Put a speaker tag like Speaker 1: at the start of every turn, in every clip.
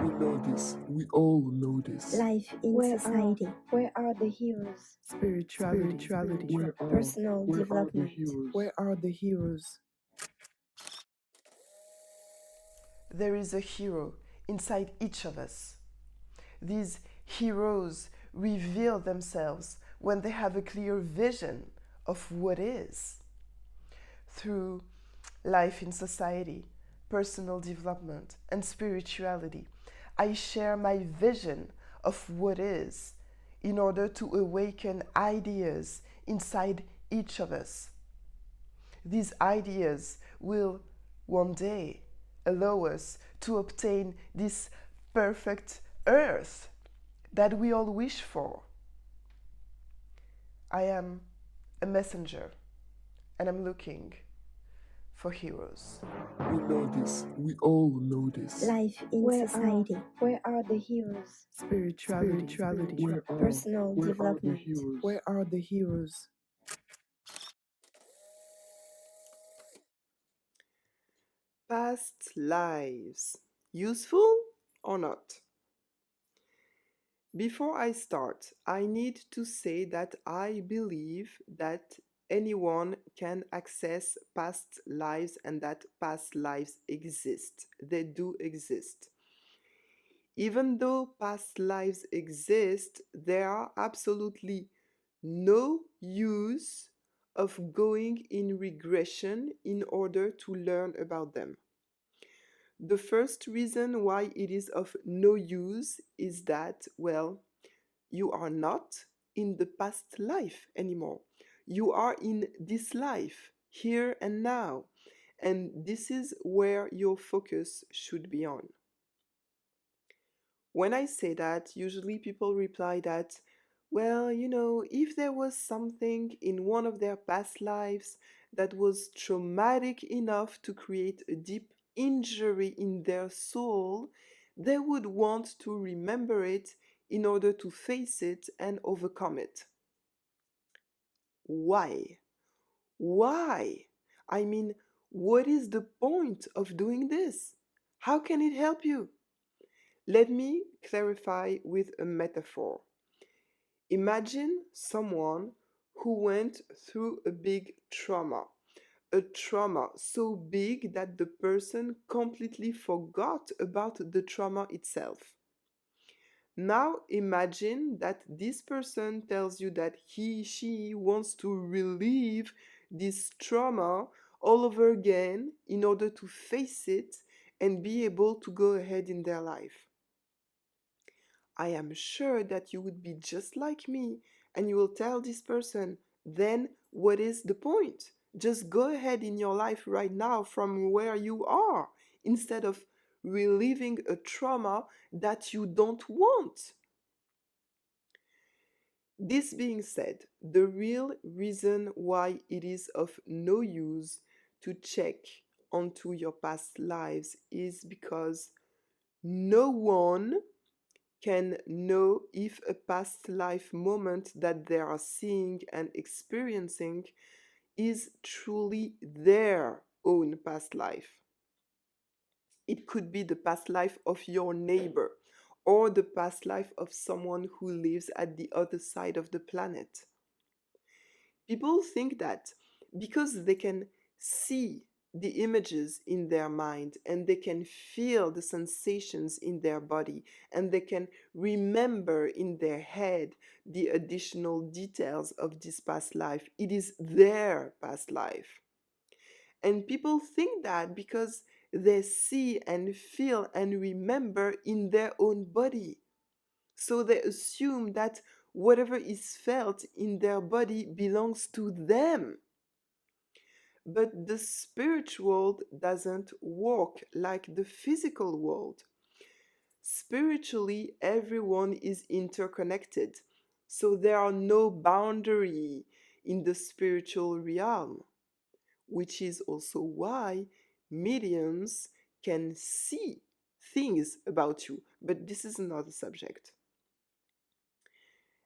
Speaker 1: We know this. We all know this.
Speaker 2: Life in society,
Speaker 3: Where are the heroes?
Speaker 4: Spirituality.
Speaker 2: personal
Speaker 1: Where are the
Speaker 2: development,
Speaker 1: heroes?
Speaker 4: Where are the heroes?
Speaker 5: There is a hero inside each of us. These heroes reveal themselves when they have a clear vision of what is. Through life in society, personal development, and spirituality, I share my vision of what is in order to awaken ideas inside each of us. These ideas will one day allow us to obtain this perfect earth that we all wish for. I am a messenger and I'm looking for heroes.
Speaker 1: We know this. We all know this.
Speaker 2: life in society,
Speaker 3: Where are the heroes?
Speaker 4: Spirituality.
Speaker 2: personal
Speaker 1: Where are the
Speaker 2: development,
Speaker 1: heroes?
Speaker 4: Where are the heroes?
Speaker 6: Past lives. Useful or not? Before I start, I need to say that I believe that anyone can access past lives and that past lives exist. They do exist. Even though past lives exist, there are absolutely no use of going in regression in order to learn about them. The first reason why it is of no use is that, well, you are not in the past life anymore. You are in this life, here and now. And this is where your focus should be on. When I say that, usually people reply that, well, if there was something in one of their past lives that was traumatic enough to create a deep injury in their soul, they would want to remember it in order to face it and overcome it. Why? Why? I mean, what is the point of doing this? How can it help you? Let me clarify with a metaphor. Imagine someone who went through a big trauma, a trauma so big that the person completely forgot about the trauma itself. Now imagine that this person tells you that she wants to relive this trauma all over again in order to face it and be able to go ahead in their life. I am sure that you would be just like me and you will tell this person, then what is the point? Just go ahead in your life right now from where you are instead of reliving a trauma that you don't want. This being said, the real reason why it is of no use to check onto your past lives is because no one can know if a past life moment that they are seeing and experiencing is truly their own past life. It could be the past life of your neighbor or the past life of someone who lives at the other side of the planet. People think that because they can see the images in their mind and they can feel the sensations in their body and they can remember in their head the additional details of this past life, it is their past life. And people think that because they see and feel and remember in their own body. So they assume that whatever is felt in their body belongs to them. But the spiritual world doesn't work like the physical world. Spiritually, everyone is interconnected. So there are no boundary in the spiritual realm, which is also why mediums can see things about you. But this is another subject.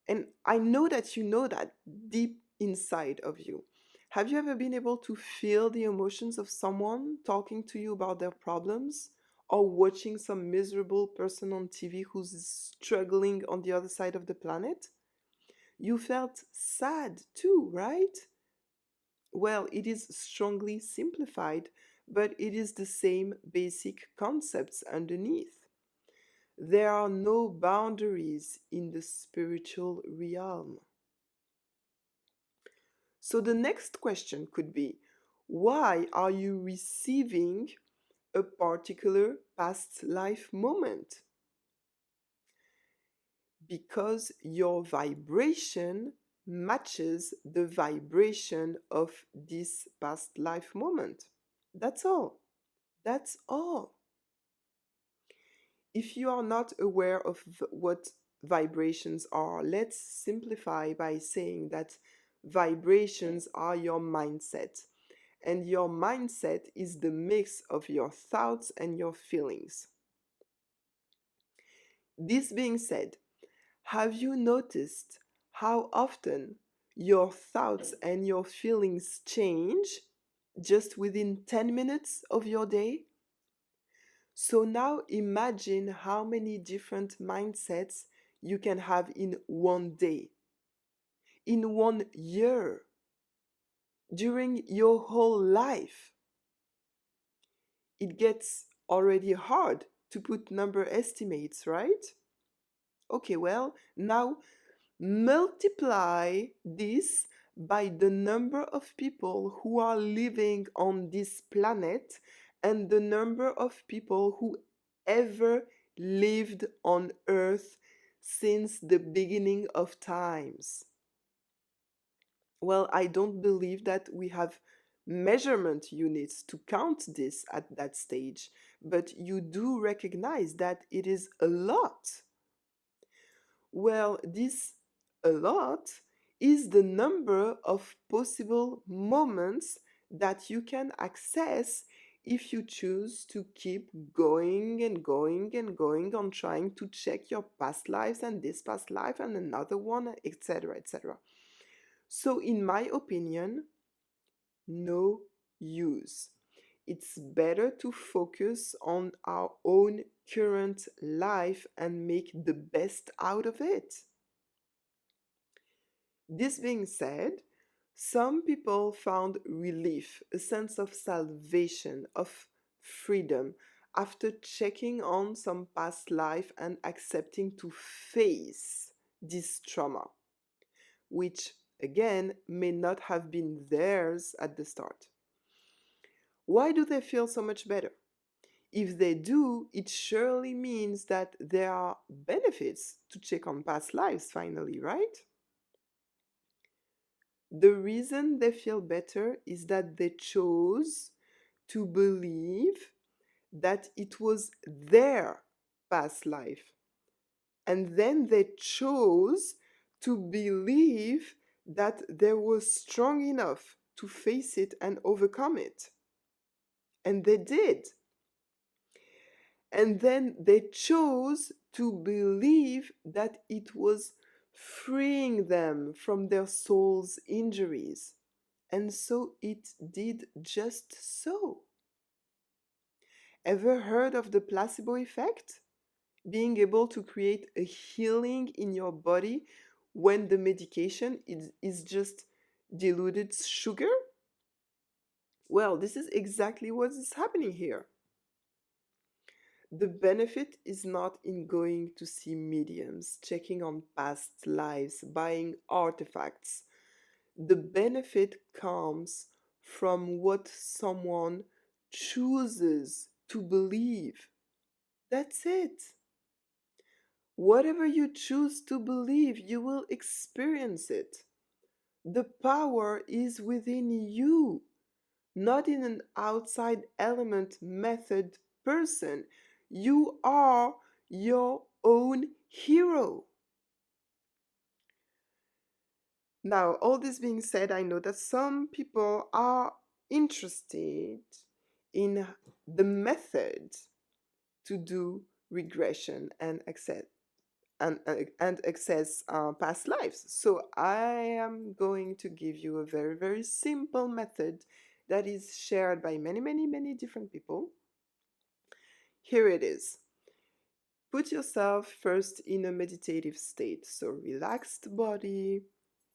Speaker 6: And I know that you know that deep inside of you. Have you ever been able to feel the emotions of someone talking to you about their problems or watching some miserable person on TV who's struggling on the other side of the planet, you felt sad too, right? Well, it is strongly simplified, but it is the same basic concepts underneath. There are no boundaries in the spiritual realm. So the next question could be, why are you receiving a particular past life moment? Because your vibration matches the vibration of this past life moment. That's all. That's all. If you are not aware of what vibrations are, let's simplify by saying that vibrations are your mindset. And your mindset is the mix of your thoughts and your feelings. This being said, have you noticed how often your thoughts and your feelings change just within 10 minutes of your day? So now imagine how many different mindsets you can have in one day, in 1 year, during your whole life. It gets already hard to put number estimates, right? Okay, well, now multiply this by the number of people who are living on this planet and the number of people who ever lived on Earth since the beginning of times. Well, I don't believe that we have measurement units to count this at that stage, but you do recognize that it is a lot. Well, this a lot is the number of possible moments that you can access if you choose to keep going and going and going on trying to check your past lives and this past life and another one, etc., etc. So, in my opinion, no use. It's better to focus on our own current life and make the best out of it. This being said, some people found relief, a sense of salvation, of freedom, after checking on some past life and accepting to face this trauma, which again may not have been theirs at the start. Why do they feel so much better? If they do, it surely means that there are benefits to check on past lives finally, right? The reason they feel better is that they chose to believe that it was their past life. And then they chose to believe that they were strong enough to face it and overcome it. And they did. And then they chose to believe that it was freeing them from their soul's injuries. And so it did just so. Ever heard of the placebo effect? Being able to create a healing in your body when the medication is just diluted sugar? Well, this is exactly what is happening here. The benefit is not in going to see mediums, checking on past lives, buying artifacts. The benefit comes from what someone chooses to believe. That's it. Whatever you choose to believe, you will experience it. The power is within you, not in an outside element method person. You are your own hero. Now, all this being said, I know that some people are interested in the method to do regression and access past lives. So I am going to give you a very, very simple method that is shared by many, many, many different people. Here it is. Put yourself first in a meditative state. So, relaxed body,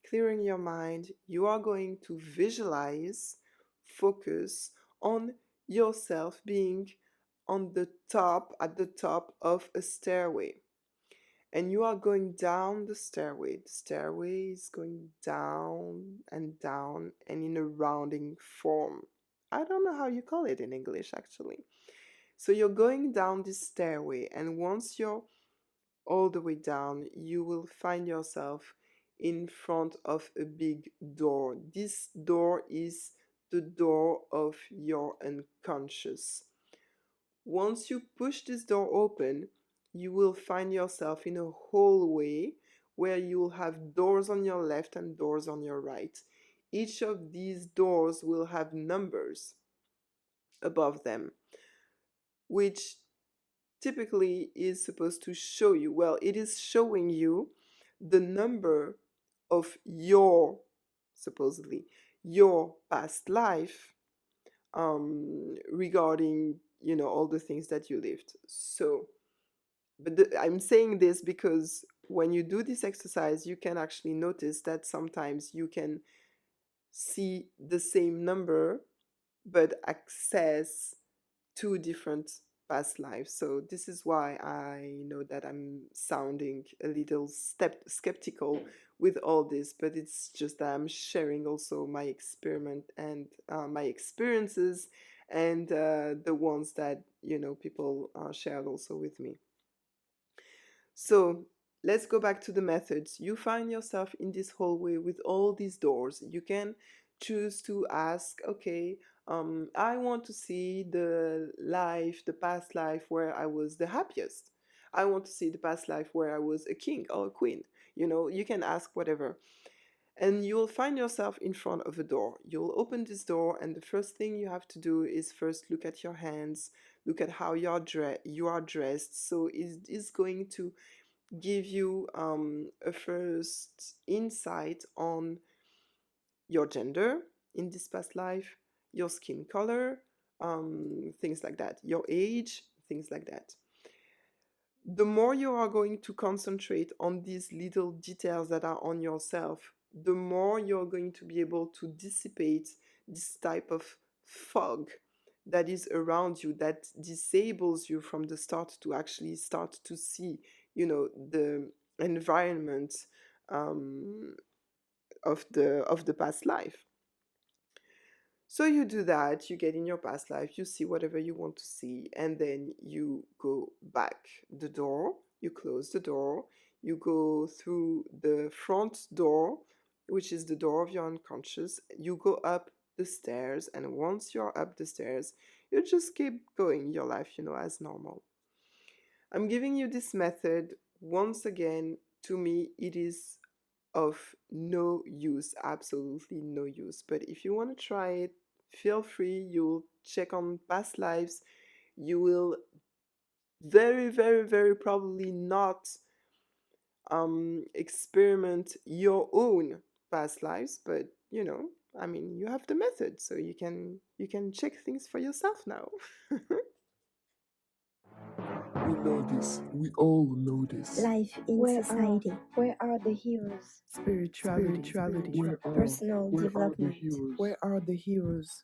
Speaker 6: clearing your mind. You are going to visualize, focus on yourself being on the top, at the top of a stairway. And you are going down the stairway. The stairway is going down and down and in a rounding form. I don't know how you call it in English actually. So you're going down this stairway, and once you're all the way down, you will find yourself in front of a big door. This door is the door of your unconscious. Once you push this door open, you will find yourself in a hallway where you will have doors on your left and doors on your right. Each of these doors will have numbers above them, which typically is supposed to show you, well, it is showing you the number of your, supposedly, your past life, regarding, all the things that you lived. So, but I'm saying this because when you do this exercise, you can actually notice that sometimes you can see the same number but access two different past lives. So this is why I know that I'm sounding a little skeptical with all this, but it's just that I'm sharing also my experiment and my experiences, and the ones that people shared also with me. So let's go back to the methods. You find yourself in this hallway with all these doors. You can choose to ask, okay, I want to see the past life where I was the happiest. I want to see the past life where I was a king or a queen. You can ask whatever. And you'll find yourself in front of a door. You'll open this door, and the first thing you have to do is first look at your hands, look at how you are dressed. So it's going to give you a first insight on your gender in this past life, your skin color, things like that, your age, things like that. The more you are going to concentrate on these little details that are on yourself, the more you're going to be able to dissipate this type of fog that is around you, that disables you from the start to actually start to see, the environment of the past life. So you do that, you get in your past life, you see whatever you want to see, and then you go back the door, you close the door, you go through the front door, which is the door of your unconscious, you go up the stairs, and once you're up the stairs, you just keep going your life, as normal. I'm giving you this method. Once again, to me, it is of no use, absolutely no use. But if you want to try it, feel free. You'll check on past lives. You will very, very, very probably not experiment your own past lives, but you have the method, so you can check things for yourself now.
Speaker 1: We know this. We all know this.
Speaker 2: Life in society.
Speaker 3: Where are the heroes?
Speaker 4: Spirituality.
Speaker 1: Where are
Speaker 2: Personal
Speaker 1: the
Speaker 2: development.
Speaker 1: heroes?
Speaker 4: Where are the heroes?